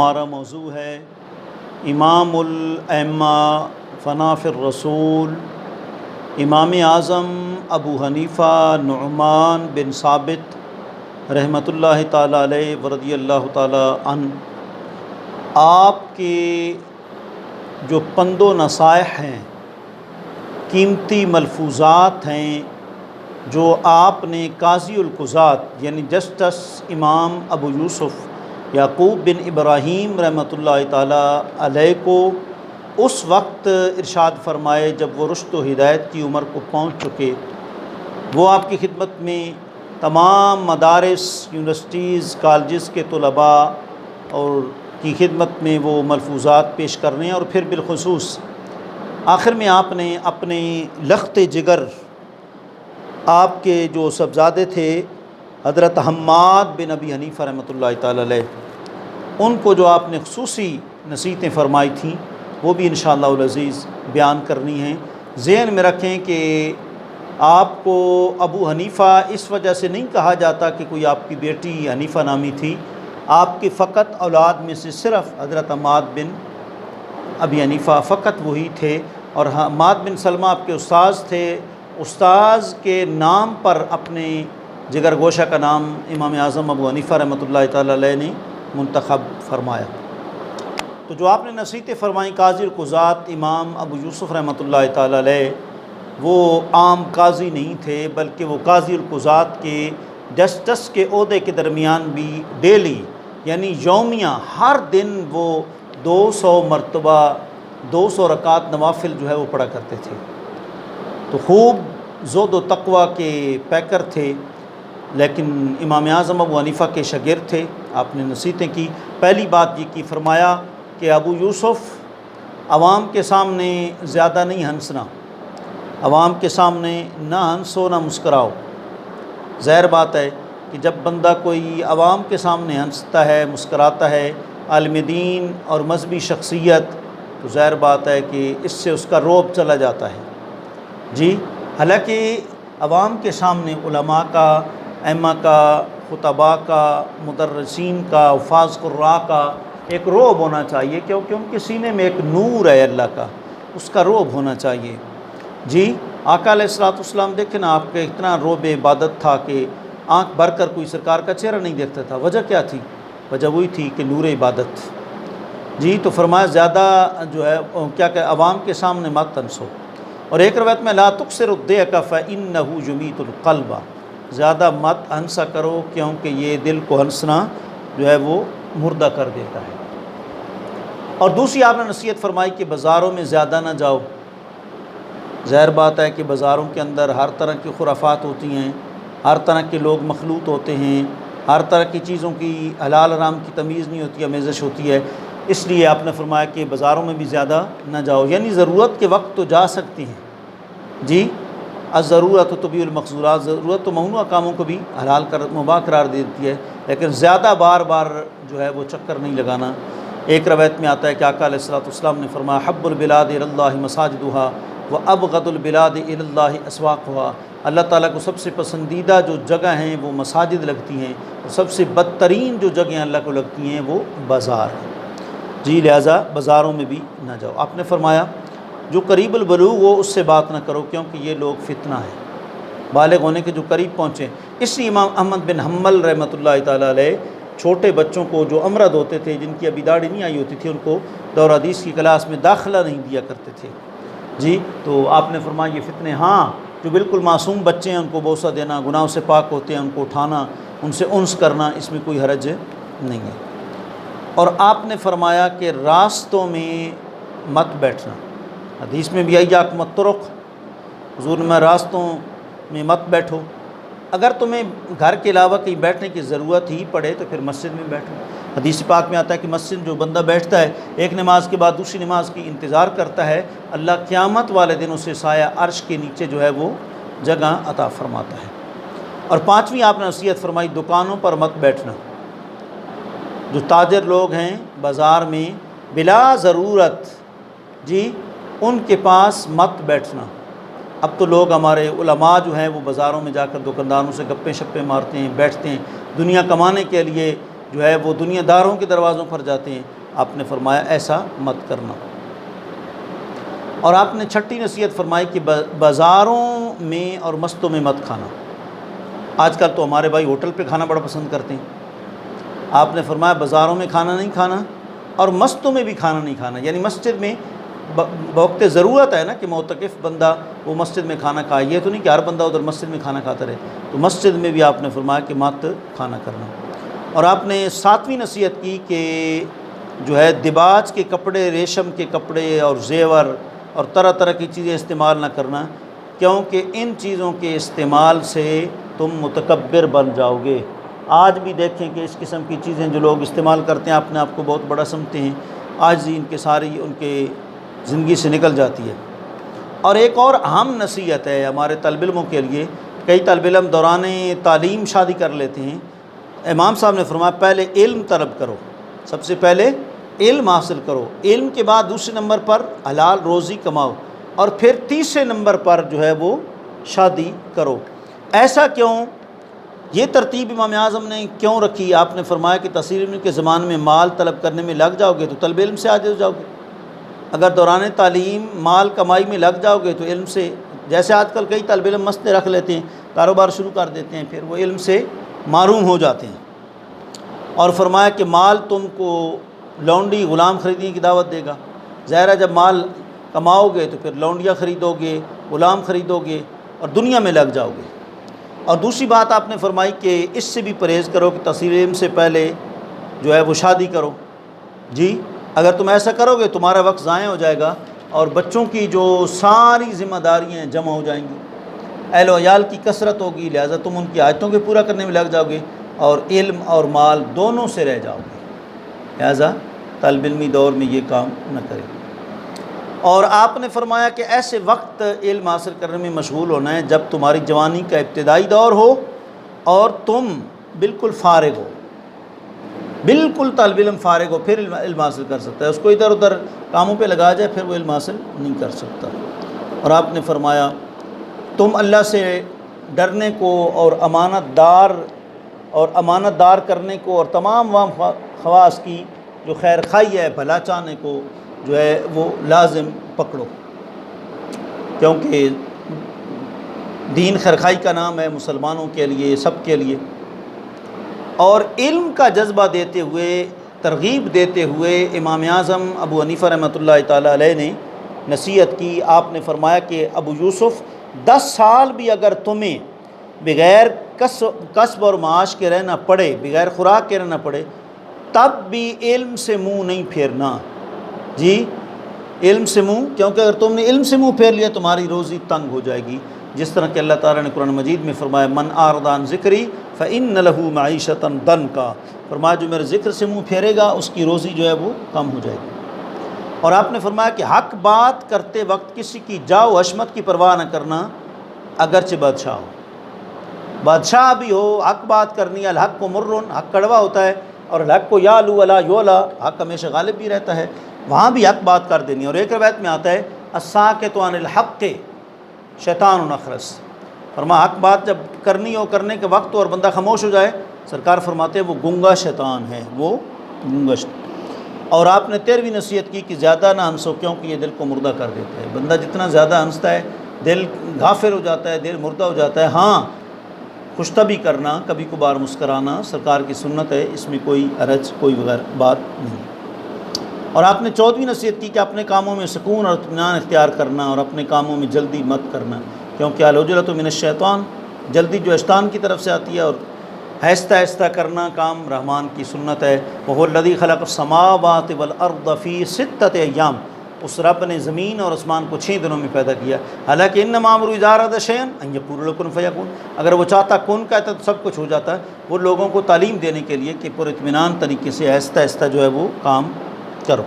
ہمارا موضوع ہے امام الائمہ فنا فی الرسول امام اعظم ابو حنیفہ نعمان بن ثابت رحمۃ اللہ تعالیٰ علیہ ورضی اللہ تعالیٰ عنہ۔ آپ کے جو پند و نصائح ہیں، قیمتی ملفوظات ہیں جو آپ نے قاضی القضات یعنی جسٹس امام ابو یوسف یعقوب بن ابراہیم رحمۃ اللہ تعالیٰ علیہ کو اس وقت ارشاد فرمائے جب وہ رشد و ہدایت کی عمر کو پہنچ چکے، وہ آپ کی خدمت میں تمام مدارس، یونیورسٹیز، کالجز کے طلباء اور کی خدمت میں وہ ملفوظات پیش کرنے ہیں، اور پھر بالخصوص آخر میں آپ نے اپنے لخت جگر آپ کے جو صاحبزادے تھے حضرت حماد بن ابی حنیفہ رحمۃ اللہ تعالیٰ علیہ، ان کو جو آپ نے خصوصی نصیحتیں فرمائی تھیں وہ بھی انشاءاللہ العزیز بیان کرنی ہیں۔ ذہن میں رکھیں کہ آپ کو ابو حنیفہ اس وجہ سے نہیں کہا جاتا کہ کوئی آپ کی بیٹی حنیفہ نامی تھی، آپ کی فقط اولاد میں سے صرف حضرت حماد بن ابی حنیفہ فقط وہی تھے، اور حماد بن سلمہ آپ کے استاذ تھے۔ استاذ کے نام پر اپنے جگر گوشہ کا نام امام اعظم ابو حنیفہ رحمۃ اللہ تعالیٰ علیہ نے منتخب فرمایا۔ تو جو آپ نے نصیحتیں فرمائیں قاضی القضات امام ابو یوسف رحمۃ اللہ تعالیٰ علیہ، وہ عام قاضی نہیں تھے بلکہ وہ قاضی القضات کے جسٹس کے عہدے کے درمیان بھی ڈیلی یعنی یومیہ ہر دن وہ 200 مرتبہ 200 رکعت نوافل جو ہے وہ پڑھا کرتے تھے۔ تو خوب زہد و تقوی کے پیکر تھے، لیکن امام اعظم ابو حنیفہ کے شاگرد تھے۔ آپ نے نصیحتیں کی، پہلی بات یہ کی، فرمایا کہ ابو یوسف عوام کے سامنے زیادہ نہیں ہنسنا، عوام کے سامنے نہ ہنسو نہ مسکراؤ۔ ظاہر بات ہے کہ جب بندہ کوئی عوام کے سامنے ہنستا ہے، مسکراتا ہے، عالم دین اور مذہبی شخصیت، تو ظاہر بات ہے کہ اس سے اس کا رعب چلا جاتا ہے۔ جی، حالانکہ عوام کے سامنے علماء کا، ائمہ کا، خطباء کا، مدرسین کا، حفاظ قراء کا ایک رعب ہونا چاہیے، کیونکہ ان کے سینے میں ایک نور ہے اللہ کا، اس کا رعب ہونا چاہیے۔ جی، آقا علیہ الصلوۃ والسلام دیکھیں نا، آپ کا اتنا رعب عبادت تھا کہ آنکھ بھر کر کوئی سرکار کا چہرہ نہیں دیکھتا تھا۔ وجہ کیا تھی؟ وجہ وہی تھی کہ نور عبادت۔ جی، تو فرمایا زیادہ جو ہے کیا کہ عوام کے سامنے مت ہنسو، اور ایک روایت میں لا تکثر الضحک فإنہ یمیت القلب، زیادہ مت ہنسا کرو کیونکہ یہ دل کو ہنسنا جو ہے وہ مردہ کر دیتا ہے۔ اور دوسری آپ نے نصیحت فرمائی کہ بازاروں میں زیادہ نہ جاؤ۔ ظاہر بات ہے کہ بازاروں کے اندر ہر طرح کی خرافات ہوتی ہیں، ہر طرح کے لوگ مخلوط ہوتے ہیں، ہر طرح کی چیزوں کی حلال حرام کی تمیز نہیں ہوتی، آمیزش ہوتی ہے، اس لیے آپ نے فرمایا کہ بازاروں میں بھی زیادہ نہ جاؤ، یعنی ضرورت کے وقت تو جا سکتی ہیں۔ جی، الضرورت تبیح المحظورات، ضرورت تو ممنوع کاموں کو بھی حلال مباح قرار دے دیتی ہے، لیکن زیادہ بار بار جو ہے وہ چکر نہیں لگانا۔ ایک روایت میں آتا ہے کہ آقا علیہ الصلوۃ والسلام نے فرمایا حب البلاد الی اللہ مساجدها وابغض البلاد الی اللہ اسواقها، اللہ تعالیٰ کو سب سے پسندیدہ جو جگہ ہیں وہ مساجد لگتی ہیں، اور سب سے بدترین جو جگہیں اللہ کو لگتی ہیں وہ بازار ہیں۔ جی، لہٰذا بازاروں میں بھی نہ جاؤ۔ آپ نے فرمایا جو قریب البلوغ ہو اس سے بات نہ کرو، کیونکہ یہ لوگ فتنہ ہیں، بالغ ہونے کے جو قریب پہنچے۔ اس لیے امام احمد بن حنبل رحمۃ اللہ تعالیٰ علیہ چھوٹے بچوں کو جو امرد ہوتے تھے، جن کی ابھی داڑھی نہیں آئی ہوتی تھی، ان کو دور حدیث کی کلاس میں داخلہ نہیں دیا کرتے تھے۔ جی، تو آپ نے فرمایا یہ فتنے، ہاں جو بالکل معصوم بچے ہیں ان کو بوسہ دینا، گناہوں سے پاک ہوتے ہیں ان کو اٹھانا، ان سے انس کرنا، اس میں کوئی حرج نہیں ہے۔ اور آپ نے فرمایا کہ راستوں میں مت بیٹھنا، حدیث میں بھی آئی یاکم الطرق، حضور میں راستوں میں مت بیٹھو۔ اگر تمہیں گھر کے علاوہ کہیں بیٹھنے کی ضرورت ہی پڑے تو پھر مسجد میں بیٹھو۔ حدیث پاک میں آتا ہے کہ مسجد جو بندہ بیٹھتا ہے ایک نماز کے بعد دوسری نماز کی انتظار کرتا ہے، اللہ قیامت والے دن اسے سایہ عرش کے نیچے جو ہے وہ جگہ عطا فرماتا ہے۔ اور پانچویں آپ نے نصیحت فرمائی دکانوں پر مت بیٹھنا۔ جو تاجر لوگ ہیں بازار میں بلا ضرورت، جی، ان کے پاس مت بیٹھنا۔ اب تو لوگ ہمارے علماء جو ہیں وہ بازاروں میں جا کر دکانداروں سے گپیں شپیں مارتے ہیں، بیٹھتے ہیں، دنیا کمانے کے لیے جو ہے وہ دنیا داروں کے دروازوں پر جاتے ہیں، آپ نے فرمایا ایسا مت کرنا۔ اور آپ نے چھٹی نصیحت فرمائی کہ بازاروں میں اور مستوں میں مت کھانا۔ آج کل تو ہمارے بھائی ہوٹل پہ کھانا بڑا پسند کرتے ہیں، آپ نے فرمایا بازاروں میں کھانا نہیں کھانا اور مستوں میں بھی کھانا نہیں کھانا، یعنی مسجد میں بوقت ضرورت ہے نا کہ معتکف بندہ وہ مسجد میں کھانا کھائے، یہ تو نہیں کہ ہر بندہ ادھر مسجد میں کھانا کھاتا رہے، تو مسجد میں بھی آپ نے فرمایا کہ مت کھانا کرنا۔ اور آپ نے 7ویں نصیحت کی کہ جو ہے دباج کے کپڑے، ریشم کے کپڑے اور زیور اور طرح طرح کی چیزیں استعمال نہ کرنا، کیونکہ ان چیزوں کے استعمال سے تم متکبر بن جاؤ گے۔ آج بھی دیکھیں کہ اس قسم کی چیزیں جو لوگ استعمال کرتے ہیں اپنے آپ کو بہت بڑا سمجھتے ہیں، آج ہی ان کے ساری ان کے زندگی سے نکل جاتی ہے۔ اور ایک اور اہم نصیحت ہے ہمارے طالب علموں کے لیے، کئی طالب علم دوران تعلیم شادی کر لیتے ہیں۔ امام صاحب نے فرمایا پہلے علم طلب کرو، سب سے پہلے علم حاصل کرو، علم کے بعد دوسرے نمبر پر حلال روزی کماؤ، اور پھر تیسرے نمبر پر جو ہے وہ شادی کرو۔ ایسا کیوں؟ یہ ترتیب امام اعظم نے کیوں رکھی؟ آپ نے فرمایا کہ تحصیل علم کے زمانے میں مال طلب کرنے میں لگ جاؤ گے تو طلب علم سے عاجز ہو جاؤ گے، اگر دوران تعلیم مال کمائی میں لگ جاؤ گے تو علم سے، جیسے آج کل کئی طالب علم مسجدیں رکھ لیتے ہیں، کاروبار شروع کر دیتے ہیں، پھر وہ علم سے محروم ہو جاتے ہیں۔ اور فرمایا کہ مال تم کو لونڈی غلام خریدنے کی دعوت دے گا، ظاہر ہے جب مال کماؤ گے تو پھر لونڈیاں خریدو گے، غلام خریدو گے اور دنیا میں لگ جاؤ گے۔ اور دوسری بات آپ نے فرمائی کہ اس سے بھی پرہیز کرو کہ تحصیل علم سے پہلے جو ہے وہ شادی کرو۔ جی اگر تم ایسا کرو گے تمہارا وقت ضائع ہو جائے گا اور بچوں کی جو ساری ذمہ داریاں جمع ہو جائیں گی، اہل و عیال کی کثرت ہوگی، لہٰذا تم ان کی حاجتوں کے پورا کرنے میں لگ جاؤ گے اور علم اور مال دونوں سے رہ جاؤ گے، لہٰذا طالب علمی دور میں یہ کام نہ کریں۔ اور آپ نے فرمایا کہ ایسے وقت علم حاصل کرنے میں مشغول ہونا ہے جب تمہاری جوانی کا ابتدائی دور ہو اور تم بالکل فارغ ہو، بالکل طالب علم فارغ ہو، پھر علم حاصل کر سکتا ہے، اس کو ادھر ادھر کاموں پہ لگا جائے پھر وہ علم حاصل نہیں کر سکتا۔ اور آپ نے فرمایا تم اللہ سے ڈرنے کو اور امانت دار کرنے کو اور تمام خواص کی جو خیر خواہی ہے، بھلا چاہنے کو جو ہے وہ لازم پکڑو، کیونکہ دین خیرخواہی کا نام ہے مسلمانوں کے لیے، سب کے لیے۔ اور علم کا جذبہ دیتے ہوئے، ترغیب دیتے ہوئے امام اعظم ابو حنیفہ رحمۃ اللہ تعالیٰ علیہ نے نصیحت کی۔ آپ نے فرمایا کہ ابو یوسف 10 سال بھی اگر تمہیں بغیر کسب اور معاش کے رہنا پڑے، بغیر خوراک کے رہنا پڑے، تب بھی علم سے منہ نہیں پھیرنا۔ جی علم سے منہ، کیونکہ اگر تم نے علم سے منہ پھیر لیا تمہاری روزی تنگ ہو جائے گی، جس طرح کہ اللہ تعالیٰ نے قرآن مجید میں فرمایا من اعرض عن ذکری فإن له معیشۃ ضنکا، فرمایا جو میرے ذکر سے منہ پھیرے گا اس کی روزی جو ہے وہ کم ہو جائے گی۔ اور آپ نے فرمایا کہ حق بات کرتے وقت کسی کی جاؤ حشمت کی پرواہ نہ کرنا، اگرچہ بادشاہ ہو، بادشاہ بھی ہو، حق بات کرنی ہے، الحق کو مرن، حق کڑوا ہوتا ہے، اور الحق کو یالو ولا یولا، حق ہمیشہ غالب بھی رہتا ہے، وہاں بھی حق بات کر دینی۔ اور ایک روایت میں آتا ہے الساکت عن الحق شیطان اخرس، فرمایا حق بات جب کرنی ہو، کرنے کے وقت اور بندہ خاموش ہو جائے، سرکار فرماتے ہیں وہ گنگا شیطان ہے، وہ گنگا شیطان۔ اور آپ نے 13ویں نصیحت کی کہ زیادہ نہ ہنسو کیونکہ یہ دل کو مردہ کر دیتا ہے، بندہ جتنا زیادہ ہنستا ہے دل غافل ہو جاتا ہے، دل مردہ ہو جاتا ہے۔ ہاں خوش طبعی کرنا، کبھی کبھار مسکرانا سرکار کی سنت ہے، اس میں کوئی حرج، کوئی بغیر بات نہیں۔ اور آپ نے 14ویں نصیحت کی کہ اپنے کاموں میں سکون اور اطمینان اختیار کرنا اور اپنے کاموں میں جلدی مت کرنا، کیونکہ العجلۃ من الشیطان، جلدی جو شیطان کی طرف سے آتی ہے، اور آہستہ آہستہ کرنا کام رحمان کی سنت ہے۔ وَهُوَ الَّذِي خَلَقَ السَّمَاوَاتِ وَالْأَرْضَ فِي 6 أَيَّامٍ، اس رب نے زمین اور آسمان کو 6 دنوں میں پیدا کیا۔ حالانکہ انما امرہ اذا اراد شیئا ان یقول له کن فیکون، اگر وہ چاہتا کن کہتا تو سب کچھ ہو جاتا ہے۔ وہ لوگوں کو تعلیم دینے کے لیے کہ پر اطمینان طریقے سے آہستہ آہستہ جو ہے وہ کام کرو۔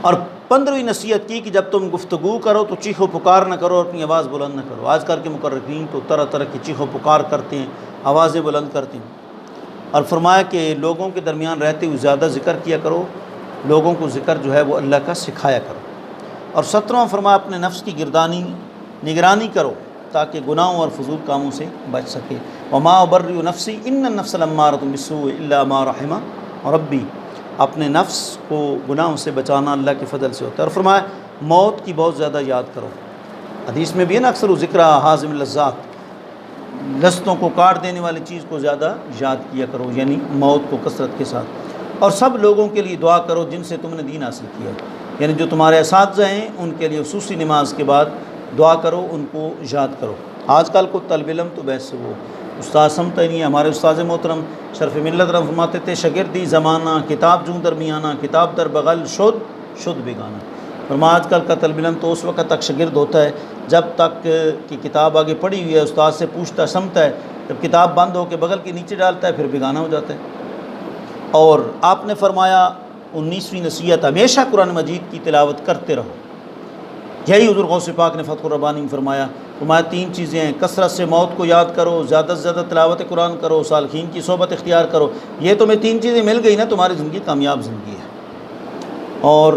اور 15ویں نصیحت کی کہ جب تم گفتگو کرو تو چیخ و پکار نہ کرو، اپنی آواز بلند نہ کرو۔ آج کل کے مقررین تو طرح طرح کی چیخ و پکار کرتے ہیں، آوازیں بلند کرتے ہیں۔ اور فرمایا کہ لوگوں کے درمیان رہتے ہوئے زیادہ ذکر کیا کرو، لوگوں کو ذکر جو ہے وہ اللہ کا سکھایا کرو۔ اور 17واں فرمایا اپنے نفس کی نگرانی کرو، تاکہ گناہوں اور فضول کاموں سے بچ سکے۔ وما ابرئ نفسی ان النفس لامارۃ بالسوء الا ما رحم ربی، اپنے نفس کو گناہوں سے بچانا اللہ کے فضل سے ہوتا ہے۔ اور فرمایا موت کی بہت زیادہ یاد کرو، حدیث میں بھی ہے نا اکثر ذکر حازم اللذات، لذتوں کو کاٹ دینے والی چیز کو زیادہ یاد کیا کرو، یعنی موت کو کثرت کے ساتھ۔ اور سب لوگوں کے لیے دعا کرو جن سے تم نے دین حاصل کیا ہے، یعنی جو تمہارے اساتذہ ہیں ان کے لیے خصوصی نماز کے بعد دعا کرو، ان کو یاد کرو۔ آج کل کو طالب علم تو ویسے وہ استاد سمتا ہی نہیں ہے۔ ہمارے استاد محترم شرف ملت رحمۃ فرماتے تھے شاگردی زمانہ کتاب جوں درمیانہ، کتاب در بغل شد بیگانہ۔ فرمایا آج کل کا طالب علم تو اس وقت تک شاگرد ہوتا ہے جب تک کہ کتاب آگے پڑھی ہوئی ہے، استاد سے پوچھتا سمتا ہے، جب کتاب بند ہو کے بغل کے نیچے ڈالتا ہے پھر بیگانہ ہو جاتا ہے۔ اور آپ نے فرمایا 19ویں نصیحت، ہمیشہ قرآن مجید کی تلاوت کرتے رہو۔ یہی حضور غوث پاک نے فتح الربانی میں فرمایا 3 چیزیں ہیں، کثرت سے موت کو یاد کرو، زیادہ سے زیادہ تلاوت قرآن کرو، صالحین کی صحبت اختیار کرو۔ یہ تمہیں 3 چیزیں مل گئی نا، تمہاری زندگی کامیاب زندگی ہے۔ اور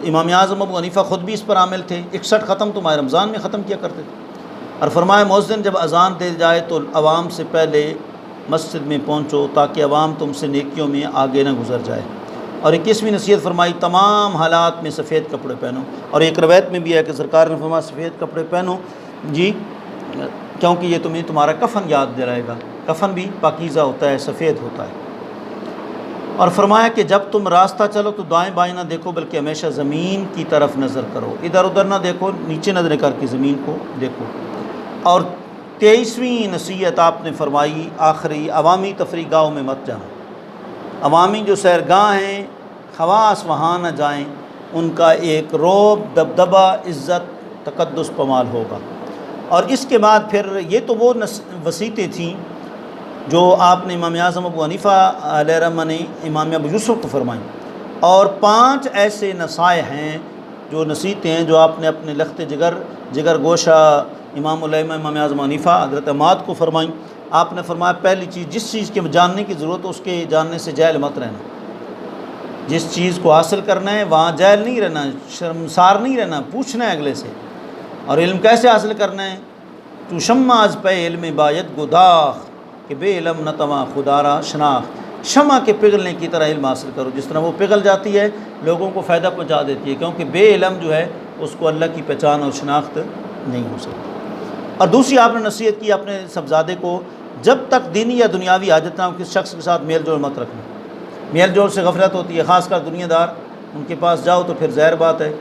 امام اعظم ابو حنیفہ خود بھی اس پر عامل تھے، 61 ختم تو ماہ رمضان میں ختم کیا کرتے تھے۔ اور فرمایا مؤذن جب اذان دے جائے تو عوام سے پہلے مسجد میں پہنچو تاکہ عوام تم سے نیکیوں میں آگے نہ گزر جائے۔ اور 21ویں نصیحت فرمائی تمام حالات میں سفید کپڑے پہنو۔ اور ایک روایت میں بھی ہے کہ سرکار نے فرمایا سفید کپڑے پہنو جی، کیونکہ یہ تمہیں تمہارا کفن یاد دلائے گا، کفن بھی پاکیزہ ہوتا ہے، سفید ہوتا ہے۔ اور فرمایا کہ جب تم راستہ چلو تو دائیں بائیں نہ دیکھو بلکہ ہمیشہ زمین کی طرف نظر کرو، ادھر ادھر نہ دیکھو، نیچے نظر کر کے زمین کو دیکھو۔ اور 23ویں نصیحت آپ نے فرمائی آخری، عوامی تفریح گاہوں میں مت جانا۔ عوامی جو سیرگاہ ہیں خواص وہاں نہ جائیں، ان کا ایک رعب، دبدبہ، عزت، تقدس پامال ہوگا۔ اور اس کے بعد پھر یہ تو وہ وصیتیں تھیں جو آپ نے امام اعظم ابو حنیفہ علیہ رحمہ نے امام ابو یوسف کو فرمائیں، اور 5 ایسے نصائح ہیں جو نصیحتیں ہیں جو آپ نے اپنے لخت جگر گوشہ امام الائمہ امام اعظم حنیفہ حضرت عماد کو فرمائیں۔ آپ نے فرمایا پہلی چیز، جس چیز کے جاننے کی ضرورت ہے اس کے جاننے سے جاہل مت رہنا۔ جس چیز کو حاصل کرنا ہے وہاں جاہل نہیں رہنا، شرمسار نہیں رہنا، پوچھنا ہے اگلے سے۔ اور علم کیسے حاصل کرنا ہے؟ تو شمع از پہ علم باید گداخ کہ بے علم نتواں خدا را شناخت، شمع کے پگھلنے کی طرح علم حاصل کرو، جس طرح وہ پگھل جاتی ہے لوگوں کو فائدہ پہنچا دیتی ہے، کیونکہ بے علم جو ہے اس کو اللہ کی پہچان اور شناخت نہیں ہو سکتی۔ اور دوسری آپ نے نصیحت کی اپنے صاحبزادے کو، جب تک دینی یا دنیاوی حاجت نہ ہو کس شخص کے ساتھ میل جول مت رکھنا۔ میل جول سے غفلت ہوتی ہے، خاص کر دنیا دار، ان کے پاس جاؤ تو پھر ظاہر بات ہے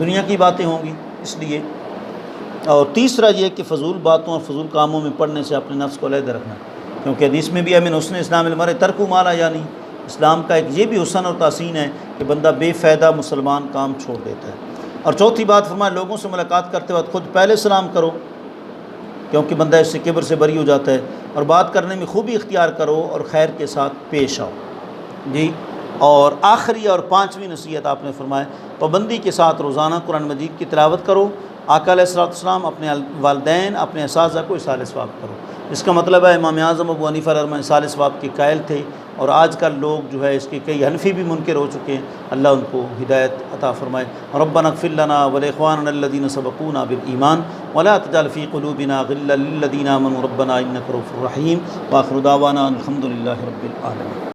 دنیا کی باتیں ہوں گی، اس لیے۔ اور تیسرا یہ کہ فضول باتوں اور فضول کاموں میں پڑھنے سے اپنے نفس کو علیحدہ رکھنا، کیونکہ حدیث میں بھی ہے من حسن اسلام المرء ترک ما لا یعنی، اسلام کا ایک یہ بھی حسن اور تحسین ہے کہ بندہ بے فائدہ مسلمان کام چھوڑ دیتا ہے۔ اور چوتھی بات فرمایا لوگوں سے ملاقات کرتے وقت خود پہلے سلام کرو، کیونکہ بندہ اس سے کبر سے بری ہو جاتا ہے، اور بات کرنے میں خوبی اختیار کرو اور خیر کے ساتھ پیش آؤ جی۔ اور آخری اور 5ویں نصیحت آپ نے فرمایا پابندی کے ساتھ روزانہ قرآن مجید کی تلاوت کرو، آقا علیہ السلام اپنے والدین اپنے اساتذہ کو اصال ثواب کرو۔ اس کا مطلب ہے امام اعظم ابو حنیفہ رحمہ اصال ثواب کے قائل تھے، اور آج کل لوگ جو ہے اس کے کئی حنفی بھی منکر ہو چکے ہیں، اللہ ان کو ہدایت عطا فرمائے۔ ربنا اغفر لنا ولاخواننا الذین سبقونا بالایمان ولا تجعل فی قلوبنا غلا للذین آمنوا ربنا انک رؤوف رحیم، وآخر دعوانا الحمد للہ رب العالمین۔